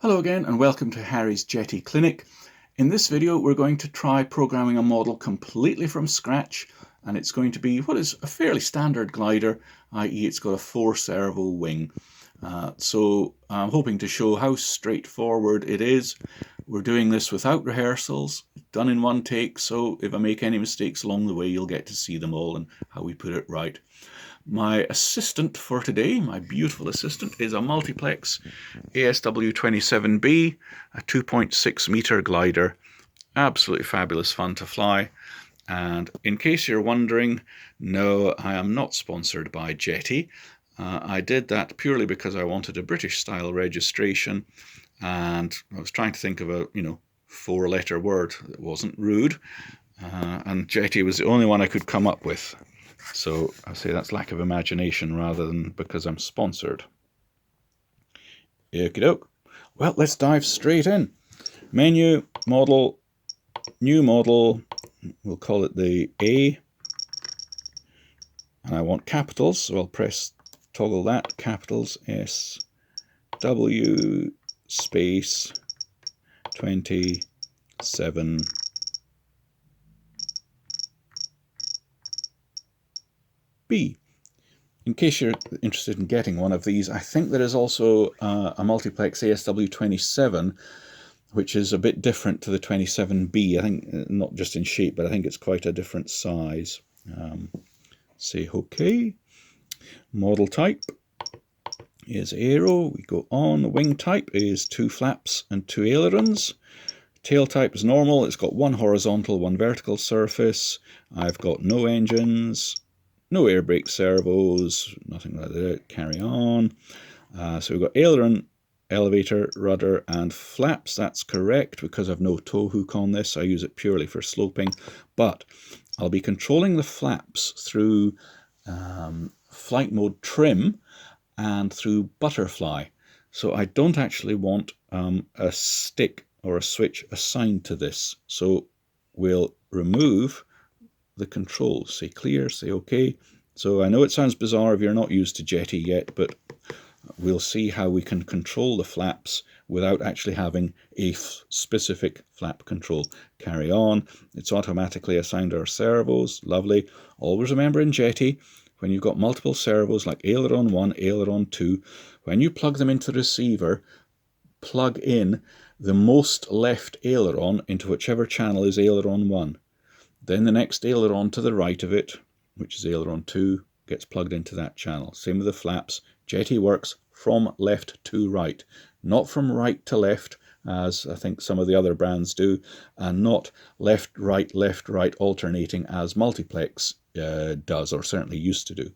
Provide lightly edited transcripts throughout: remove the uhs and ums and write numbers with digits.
Hello again and welcome to Harry's Jeti Clinic. In this video we're going to try programming a model completely from scratch, and it's going to be what is a fairly standard glider, i.e. it's got a 4-servo wing. So I'm hoping to show how straightforward it is. We're doing this without rehearsals, done in one take, so if I make any mistakes along the way you'll get to see them all and how we put it right. My assistant for today, my beautiful assistant, is a multiplex ASW27B, a 2.6 meter glider. Absolutely fabulous fun to fly. And in case you're wondering, no, I am not sponsored by Jeti. I did that purely because I wanted a British style registration, and I was trying to think of a 4-letter word that wasn't rude, and Jeti was the only one I could come up with. So I say that's lack of imagination rather than because I'm sponsored. Okie doke. Well, let's dive straight in. Menu, model, new model. We'll call it the A. And I want capitals, so I'll toggle that, capitals, S, W, space, 27. B. In case you're interested in getting one of these, I think there is also a multiplex ASW27, which is a bit different to the 27B. I think not just in shape, but I think it's quite a different size. Say OK. Model type is aero. We go on. Wing type is 2 flaps and 2 ailerons. Tail type is normal. It's got 1 horizontal, 1 vertical surface. I've got no engines, no air brake servos, nothing like that. Carry on. So we've got aileron, elevator, rudder, and flaps. That's correct because I've no tow hook on this. I use it purely for sloping, but I'll be controlling the flaps through flight mode trim and through butterfly. So I don't actually want a stick or a switch assigned to this. So we'll remove the controls. Say clear, say OK. So I know it sounds bizarre if you're not used to Jeti yet, but we'll see how we can control the flaps without actually having a specific flap control. Carry on. It's automatically assigned our servos. Lovely. Always remember in Jeti, when you've got multiple servos like aileron 1, aileron 2, when you plug them into the receiver, plug in the most left aileron into whichever channel is aileron 1. Then the next aileron to the right of it, which is aileron 2, gets plugged into that channel. Same with the flaps. Jeti works from left to right, not from right to left, as I think some of the other brands do, and not left, right, alternating as multiplex does, or certainly used to do.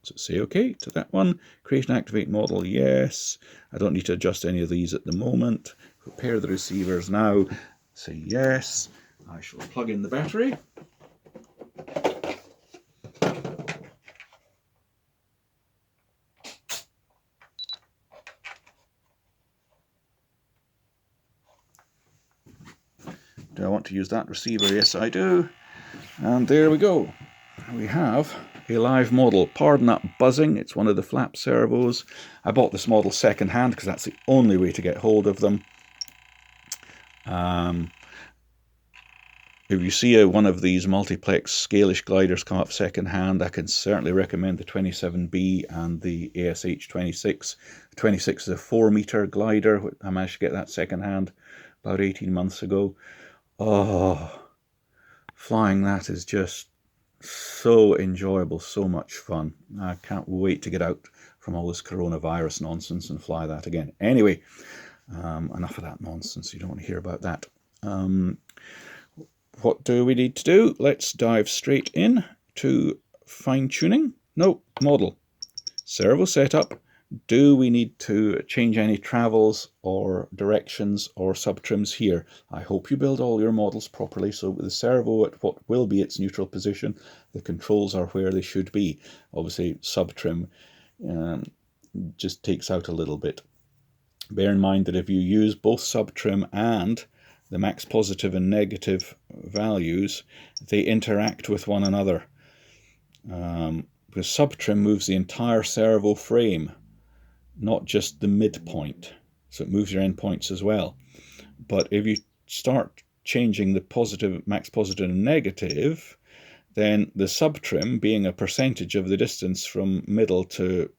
So say OK to that one. Create and activate model, yes. I don't need to adjust any of these at the moment. Prepare the receivers now. Say yes. I shall plug in the battery. Do I want to use that receiver? Yes, I do. And there we go. We have a live model. Pardon that buzzing. It's one of the flap servos. I bought this model second hand because that's the only way to get hold of them. If you see one of these multiplex scalish gliders come up second hand, I can certainly recommend the 27B and the ASH26. The 26 is a 4-meter glider. I managed to get that second hand about 18 months ago. Oh, flying that is just so enjoyable, so much fun. I can't wait to get out from all this coronavirus nonsense and fly that again. Anyway, enough of that nonsense. You don't want to hear about that. What do we need to do? Let's dive straight in to fine-tuning. No, model. Servo setup. Do we need to change any travels or directions or subtrims here? I hope you build all your models properly, so with the servo at what will be its neutral position, the controls are where they should be. Obviously, subtrim just takes out a little bit. Bear in mind that if you use both subtrim and the max positive and negative values, they interact with one another. Because subtrim moves the entire servo frame, not just the midpoint. so it moves your endpoints as well. But if you start changing the positive, max positive and negative, then the subtrim, being a percentage of the distance from middle to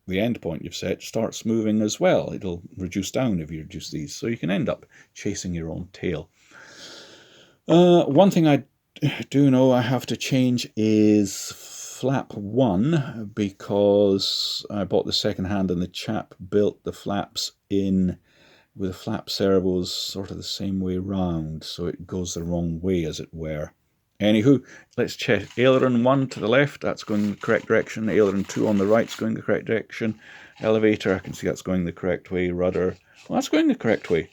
the endpoint you've set, starts moving as well. It'll reduce down if you reduce these, so you can end up chasing your own tail. One thing I do know I have to change is flap 1, because I bought the second hand and the chap built the flaps in with the flap servos sort of the same way round, so it goes the wrong way, as it were. Anywho, let's check. Aileron 1 to the left, that's going in the correct direction. Aileron 2 on the right is going the correct direction. Elevator, I can see that's going the correct way. Rudder, well, that's going the correct way.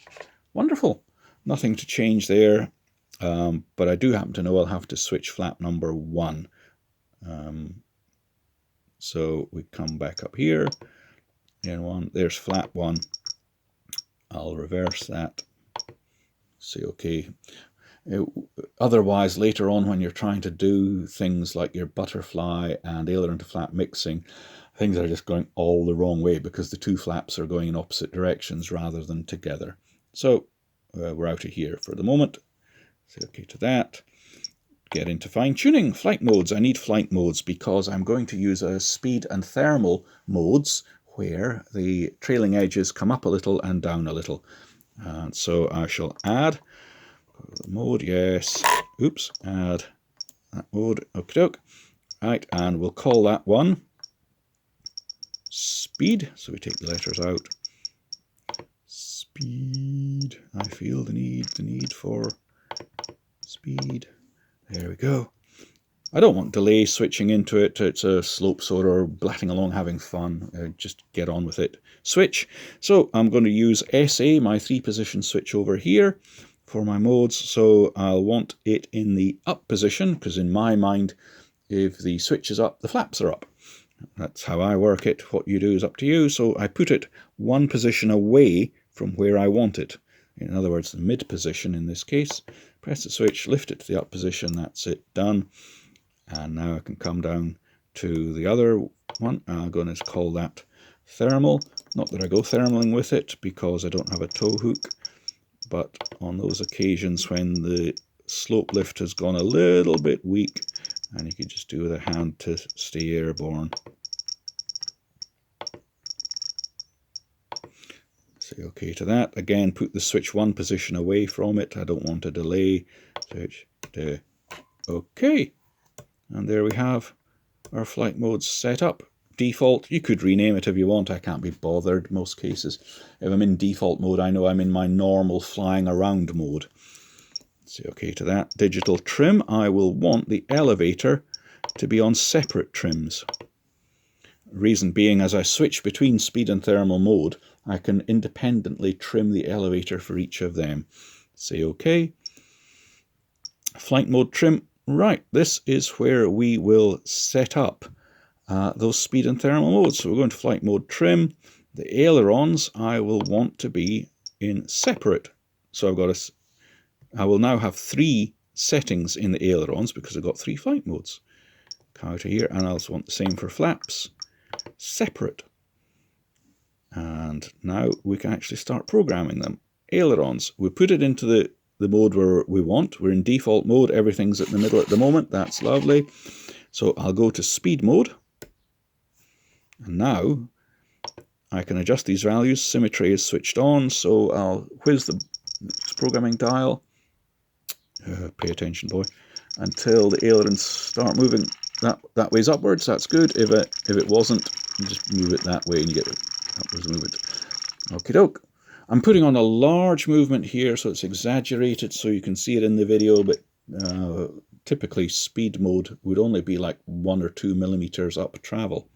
Wonderful. Nothing to change there, but I do happen to know I'll have to switch flap number 1. So we come back up here, and there's flap 1. I'll reverse that, say OK. Otherwise, later on when you're trying to do things like your butterfly and aileron to flap mixing, things are just going all the wrong way because the two flaps are going in opposite directions rather than together. So we're out of here for the moment. Say OK to that. Get into fine-tuning. Flight modes. I need flight modes because I'm going to use a speed and thermal modes where the trailing edges come up a little and down a little. And so I shall add mode, yes, oops, add that mode, okie doke. Right, and we'll call that one speed, so we take the letters out. Speed, I feel the need for speed. There we go. I don't want delay switching into it. It's a slope sort or blatting along having fun. Just get on with it. Switch. So I'm going to use SA, my 3-position switch over here for my modes. So I'll want it in the up position, because in my mind, if the switch is up, the flaps are up. That's how I work it. What you do is up to you. So I put it 1 position away from where I want it. In other words, the mid position in this case. Press the switch, lift it to the up position. That's it, done. And now I can come down to the other one. I'm going to call that thermal. Not that I go thermaling with it because I don't have a tow hook, but on those occasions when the slope lift has gone a little bit weak, and you can just do with a hand to stay airborne. Say OK to that. Again, put the switch 1 position away from it. I don't want a delay. Switch to OK. And there we have our flight modes set up. Default, you could rename it if you want. I can't be bothered most cases. If I'm in default mode, I know I'm in my normal flying around mode. Say OK to that. Digital trim, I will want the elevator to be on separate trims. Reason being, as I switch between speed and thermal mode, I can independently trim the elevator for each of them. Say OK. Flight mode trim. Right, this is where we will set up those speed and thermal modes. So we're going to flight mode trim. The ailerons I will want to be in separate. So I will now have 3 settings in the ailerons because I've got 3 flight modes. Come out of here, and I also want the same for flaps. Separate. And now we can actually start programming them. Ailerons, we put it into the mode where we want. We're in default mode, everything's at the middle at the moment, that's lovely. So I'll go to speed mode, and now I can adjust these values. Symmetry is switched on, so I'll whiz the programming dial, pay attention boy, until the ailerons start moving that ways upwards. That's good. If it wasn't, you just move it that way and you get it upwards movement. Okie doke. I'm putting on a large movement here, so it's exaggerated so you can see it in the video, but typically speed mode would only be like 1 or 2 millimeters up travel.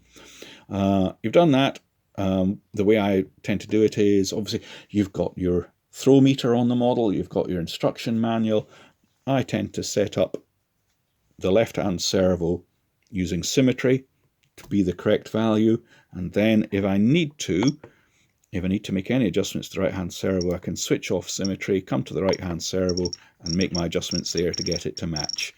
You've done that. The way I tend to do it is, obviously, you've got your throw meter on the model, you've got your instruction manual. I tend to set up the left-hand servo using symmetry to be the correct value, and then if I need to make any adjustments to the right-hand servo, I can switch off symmetry, come to the right-hand servo, and make my adjustments there to get it to match.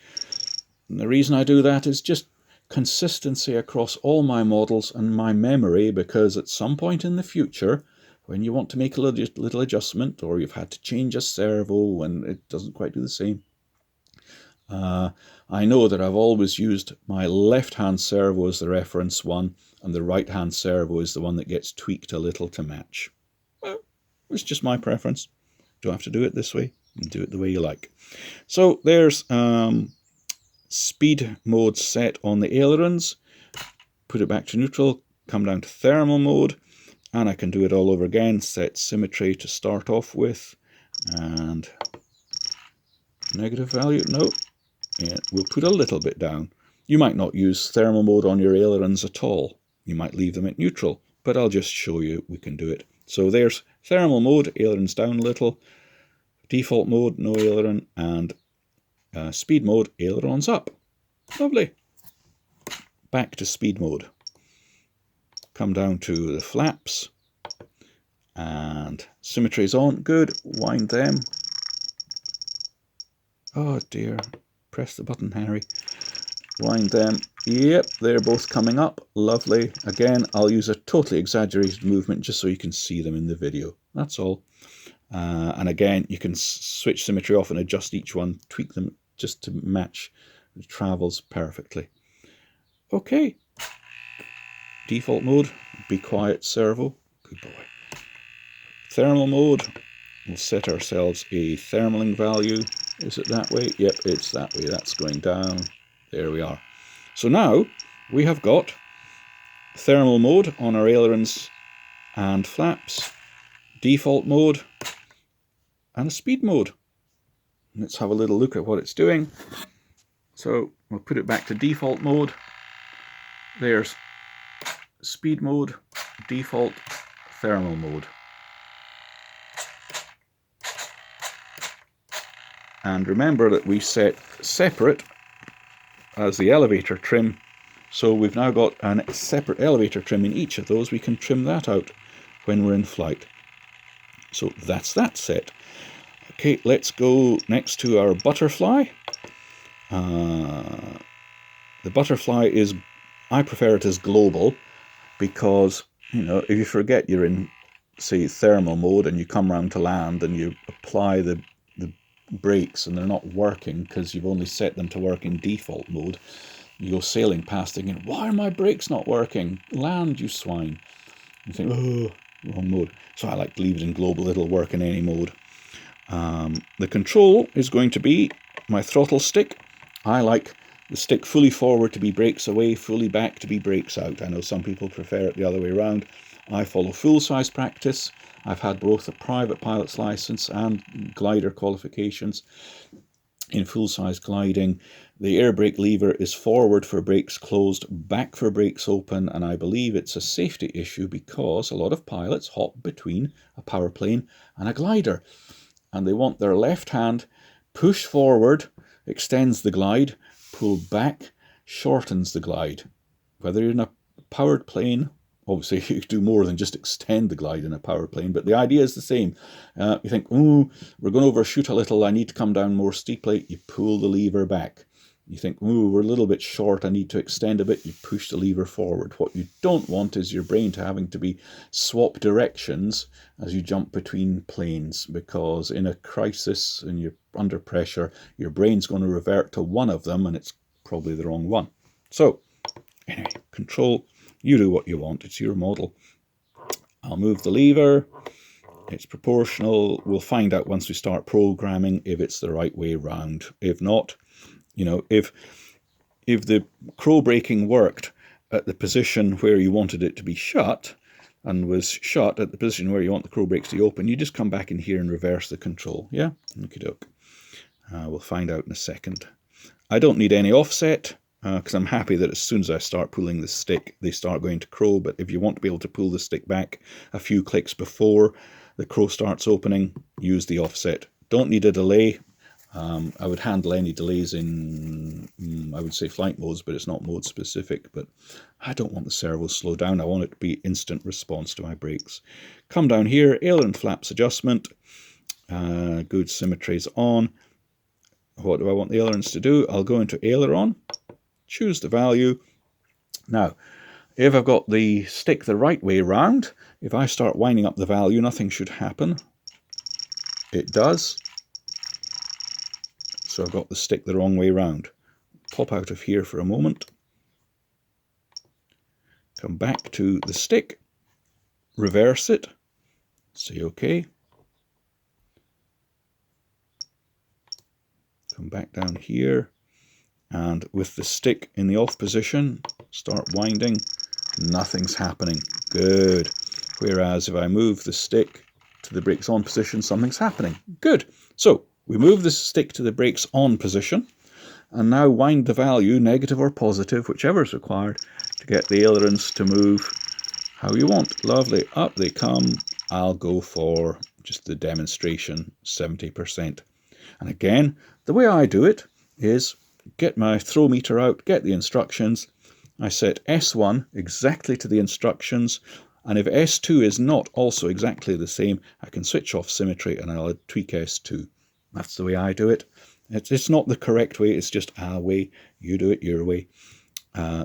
And the reason I do that is just consistency across all my models and my memory, because at some point in the future, when you want to make a little adjustment, or you've had to change a servo and it doesn't quite do the same. I know that I've always used my left-hand servo as the reference one, and the right-hand servo is the one that gets tweaked a little to match. Well, it's just my preference. Don't have to do it this way. You can do it the way you like. So there's speed mode set on the ailerons. Put it back to neutral, come down to thermal mode, and I can do it all over again. Set symmetry to start off with, and negative value, no. Yeah, we'll put a little bit down. You might not use thermal mode on your ailerons at all. You might leave them at neutral, but I'll just show you we can do it. So there's thermal mode, ailerons down a little, default mode, no aileron, and speed mode, ailerons up. Lovely. Back to speed mode. Come down to the flaps, and symmetry's on. Good. Wind them. Oh dear. Press the button, Harry. Wind them. Yep, they're both coming up. Lovely. Again, I'll use a totally exaggerated movement just so you can see them in the video. That's all. And again, you can switch symmetry off and adjust each one, tweak them just to match. It travels perfectly. Okay. Default mode, be quiet servo. Good boy. Thermal mode, we'll set ourselves a thermaling value. Is it that way? Yep, it's that way. That's going down. There we are. So now we have got thermal mode on our ailerons and flaps, default mode, and a speed mode. Let's have a little look at what it's doing. So we'll put it back to default mode. There's speed mode, default, thermal mode. And remember that we set separate as the elevator trim. So we've now got a separate elevator trim in each of those. We can trim that out when we're in flight. So that's that set. Okay, let's go next to our butterfly. The butterfly is, I prefer it as global, because, you know, if you forget you're in, say, thermal mode and you come round to land and you apply the brakes and they're not working because you've only set them to work in default mode, you go sailing past thinking, why are my brakes not working? Land, you swine. You think, oh, wrong mode. So I like to leave it in global. It'll work in any mode. The control is going to be my throttle stick. I like the stick fully forward to be brakes away, fully back to be brakes out. I know some people prefer it the other way around. I follow full-size practice. I've had both a private pilot's license and glider qualifications. In full-size gliding, the air brake lever is forward for brakes closed, back for brakes open, and I believe it's a safety issue because a lot of pilots hop between a power plane and a glider, and they want their left hand push forward, extends the glide, pull back, shortens the glide. Whether you're in a powered plane, obviously you do more than just extend the glide in a power plane, but the idea is the same. You think, oh, we're going to overshoot a little, I need to come down more steeply, you pull the lever back. You think, oh, we're a little bit short, I need to extend a bit, you push the lever forward. What you don't want is your brain to having to be swap directions as you jump between planes, because in a crisis and you're under pressure, your brain's going to revert to one of them and it's probably the wrong one. So, anyway, control. You do what you want. It's your model. I'll move the lever. It's proportional. We'll find out once we start programming if it's the right way round. If not, you know, if the crow braking worked at the position where you wanted it to be shut and was shut at the position where you want the crow brakes to be open, you just come back in here and reverse the control. Yeah? Okie doke. We'll find out in a second. I don't need any offset, because I'm happy that as soon as I start pulling the stick, they start going to crow. But if you want to be able to pull the stick back a few clicks before the crow starts opening, use the offset. Don't need a delay. I would handle any delays in, I would say flight modes, but it's not mode specific. But I don't want the servo to slow down. I want it to be instant response to my brakes. Come down here, aileron flaps adjustment. Good, symmetry's on. What do I want the ailerons to do? I'll go into aileron. Choose the value. Now, if I've got the stick the right way round, If I start winding up the value, nothing should happen. It does. So I've got the stick the wrong way round. Pop out of here for a moment. Come back to the stick. Reverse it. Say OK. Come back down here. And with the stick in the off position, start winding. Nothing's happening. Good. Whereas if I move the stick to the brakes on position, something's happening. Good. So we move the stick to the brakes on position and now wind the value, negative or positive, whichever is required, to get the ailerons to move how you want. Lovely. Up they come. I'll go for just the demonstration, 70%. And again, the way I do it is get my throw meter out, get the instructions. I set S1 exactly to the instructions, and if S2 is not also exactly the same, I can switch off symmetry and I'll tweak S2. That's the way I do it. It's not the correct way, it's just our way. You do it your way.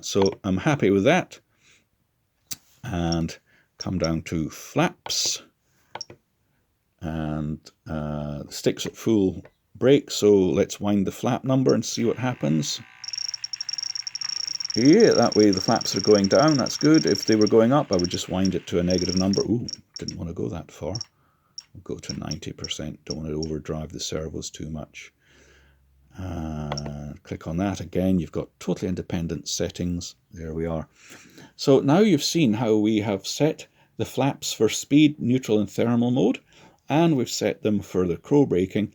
So I'm happy with that. And come down to flaps. And the stick's at full brake, so let's wind the flap number and see what happens. Yeah, that way the flaps are going down, that's good. If they were going up, I would just wind it to a negative number. Ooh, didn't want to go that far. We'll go to 90%, don't want to overdrive the servos too much. Click on that again, you've got totally independent settings. There we are. So now you've seen how we have set the flaps for speed, neutral and thermal mode, and we've set them for the crow braking.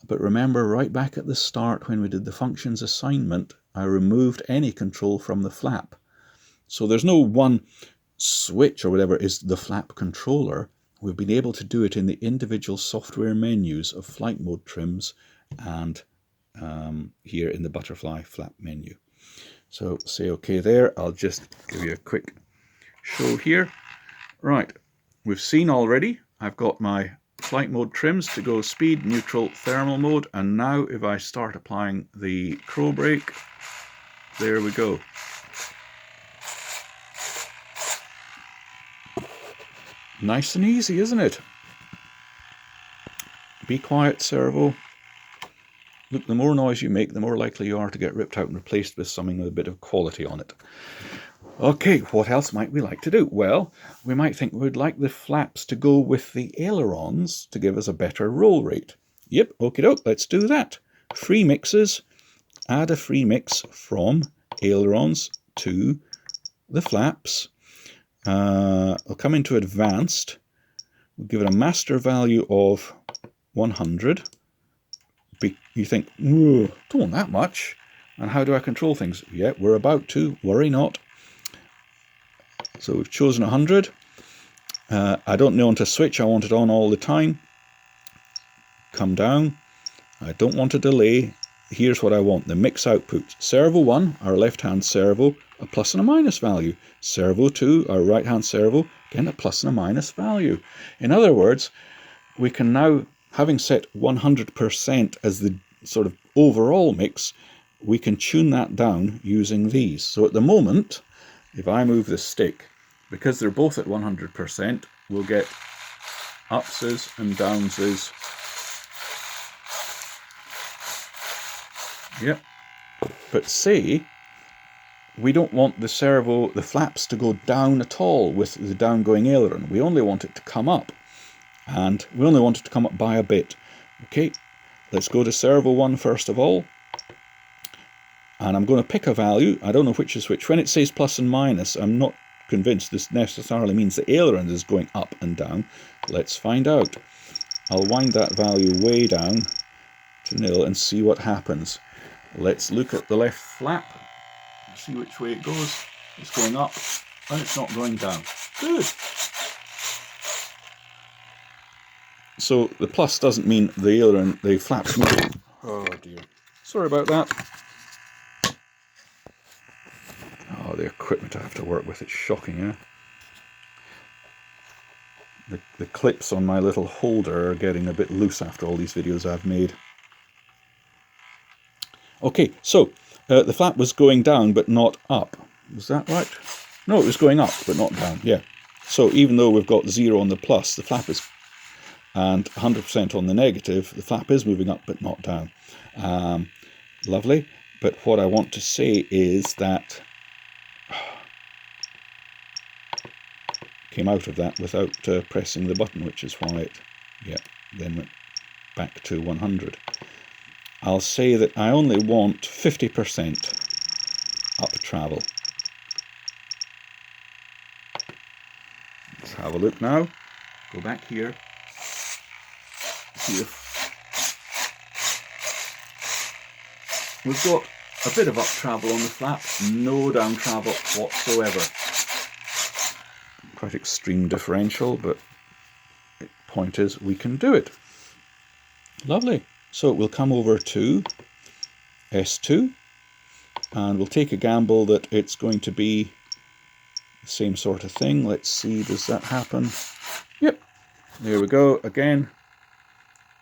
But remember, right back at the start when we did the functions assignment, I removed any control from the flap. So there's no one switch or whatever is the flap controller. We've been able to do it in the individual software menus of flight mode trims and here in the butterfly flap menu. So say OK there. I'll just give you a quick show here. Right, we've seen already, I've got my flight mode trims to go speed, neutral, thermal mode, and now if I start applying the crow brake, there we go. Nice and easy, isn't it? Be quiet, servo. Look, the more noise you make, the more likely you are to get ripped out and replaced with something with a bit of quality on it. Okay, what else might we like to do? Well, we might think we'd like the flaps to go with the ailerons to give us a better roll rate. Yep, okie doke, let's do that. Free mixes, add a free mix from ailerons to the flaps. I'll come into advanced. We'll give it a master value of 100. You think, don't want that much. And how do I control things? Yeah, we're about to, worry not. So we've chosen 100. I don't want a switch, I want it on all the time. Come down. I don't want a delay. Here's what I want, the mix output. Servo 1, our left-hand servo, a plus and a minus value. Servo 2, our right-hand servo, again a plus and a minus value. In other words, we can now, having set 100% as the sort of overall mix, we can tune that down using these. So at the moment, if I move the stick, because they're both at 100%, we'll get upses and downses. Yep. But say we don't want the servo, the flaps to go down at all with the downgoing aileron. We only want it to come up. And we only want it to come up by a bit. Okay, let's go to servo 1 first of all. And I'm going to pick a value. I don't know which is which. When it says plus and minus, I'm not convinced this necessarily means the aileron is going up and down. Let's find out. I'll wind that value way down to 0 and see what happens. Let's look at the left flap. See which way it goes. It's going up and it's not going down. Good. So the plus doesn't mean the aileron, the flaps move. Oh dear. Sorry about that. Oh, the equipment I have to work with, it's shocking, eh? The clips on my little holder are getting a bit loose after all these videos I've made. Okay, so the flap was going down but not up. Was that right? No, it was going up but not down, yeah. So even though we've got 0 on the plus, the flap is, and 100% on the negative, the flap is moving up but not down. Lovely. But what I want to say is that came out of that without pressing the button, which is why it, then went back to 100. I'll say that I only want 50% up travel. Let's have a look now. Go back here. See if we've got a bit of up travel on the flap, no down travel whatsoever. Quite extreme differential, but the point is we can do it. Lovely. So we'll come over to S2 and we'll take a gamble that it's going to be the same sort of thing. Let's see, does that happen? Yep, there we go. Again,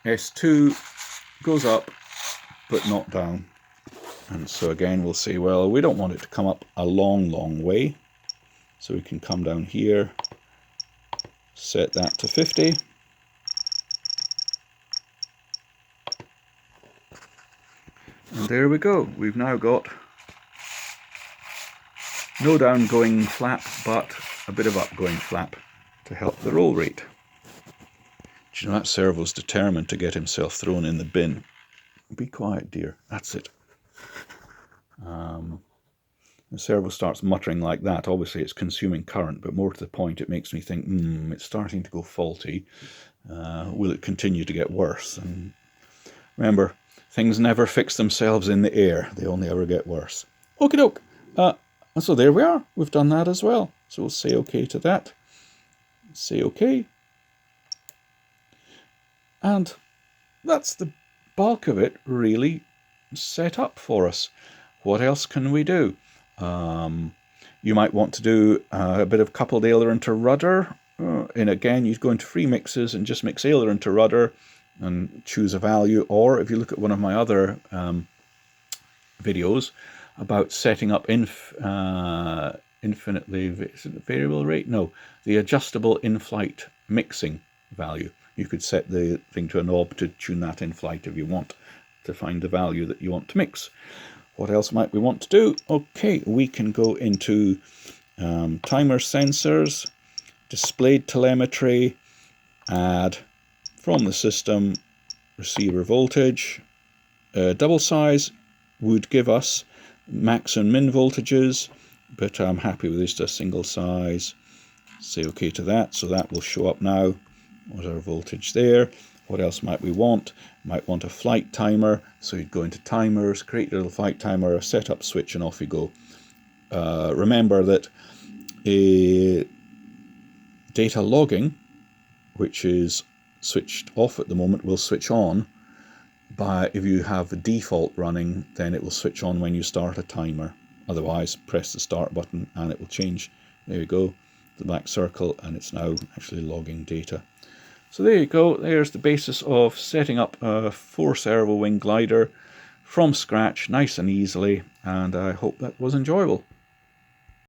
S2 goes up but not down. And so again we'll say, well, we don't want it to come up a long way. So we can come down here, set that to 50. And there we go. We've now got no down-going flap, but a bit of upgoing flap to help the roll rate. Do you know that Servo's determined to get himself thrown in the bin? Be quiet, dear. That's it. The Servo starts muttering like that. Obviously it's consuming current, but more to the point it makes me think, it's starting to go faulty. Will it continue to get worse? And remember, things never fix themselves in the air. They only ever get worse. Okie doke. And so there we are. We've done that as well. So we'll say OK to that. Say OK. And that's the bulk of it really set up for us. What else can we do? You might want to do a bit of coupled aileron to rudder. And again, you go into free mixes and just mix aileron to rudder and choose a value. Or if you look at one of my other videos about setting up infinitely, is it the variable rate? No, the adjustable in-flight mixing value. You could set the thing to a knob to tune that in flight if you want to find the value that you want to mix. What else might we want to do? Okay, we can go into timer sensors, displayed telemetry, add from the system receiver voltage. Double size would give us max and min voltages, but I'm happy with just a single size. Say OK to that, so that will show up now. What's our voltage there? What else might we want? Might want a flight timer, so you'd go into timers, create a little flight timer, a setup switch, and off you go. Remember that data logging, which is switched off at the moment, will switch on by, if you have a default running, then it will switch on when you start a timer. Otherwise, press the start button and it will change. There you go, the black circle, and it's now actually logging data. So there you go, there's the basis of setting up a 4-servo wing glider from scratch, nice and easily, and I hope that was enjoyable.